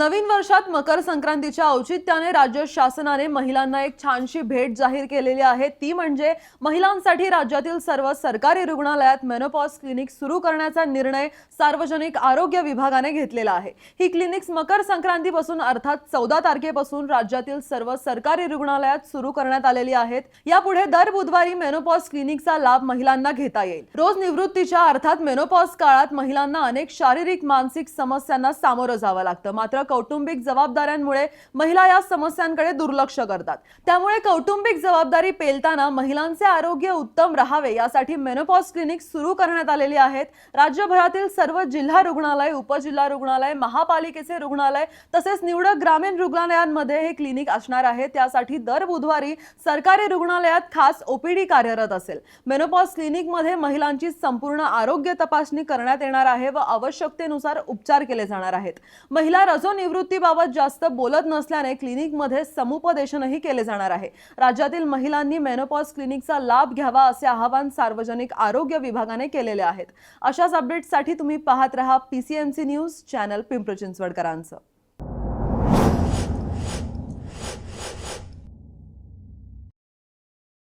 नवीन वर्षात मकर संक्रांतीच्या औचित्याने राज्य शासनाने महिलांना एक छानशी भेट जाहीर केलेली आहे। ती म्हणजे महिलांसाठी राज्यातील सर्व सरकारी रुग्णालयात मेनोपॉज क्लिनिक सुरू करण्याचा निर्णय सार्वजनिक आरोग्य विभागाने घेतलेला आहे। ही क्लिनिक्स मकर संक्रांतीपासून अर्थात 14 तारखेपासून राज्यातील सर्व सरकारी रुग्णालयात सुरू करण्यात आलेली आहेत। यापुढे दर बुधवारी मेनोपॉज क्लिनिकचा लाभ महिलांना घेता येईल। रोज निवृत्तीच्या अर्थात मेनोपॉज काळात महिलांना अनेक शारीरिक मानसिक समस्यांना सामोरं जावं लागतं। मात्र कौटुंबिक जबाबदाऱ्यांमुळे महिला या समस्यांकडे दुर्लक्ष करतात। त्यामुळे कौटुंबिक जबाबदारी पेलताना महिलांचे आरोग्य उत्तम राहावे यासाठी मेनोपॉज क्लिनिक सुरू करण्यात आलेली आहेत। राज्यभरातील सर्व जिल्हा रुग्णालय, उपजिल्हा रुग्णालय, महापालिकेचे रुग्णालय तसेच निवडक ग्रामीण रुग्णालयांमध्ये हे क्लिनिक असणार आहे। त्यासाठी दर बुधवारी सरकारी रुग्णालयात खास ओपीडी कार्यरत असेल। मेनोपॉज क्लिनिकमध्ये महिलांची संपूर्ण आरोग्य तपासणी करण्यात येणार आहे व आवश्यकतेनुसार उपचार केले जाणार आहेत। महिला निवृत्तीबाबत जास्त बोलत नसल्याने क्लिनिकमध्ये समुपदेशनही केले जाणार आहे। राज्यातील महिलांनी मेनोपॉज क्लिनिकचा लाभ घ्यावा असे आवाहन सार्वजनिक आरोग्य विभागाने केलेले आहेत। अशाच अपडेट्ससाठी तुम्ही पाहत रहा PCMC न्यूज चॅनल पिंपरी चिंचवडकरांचं।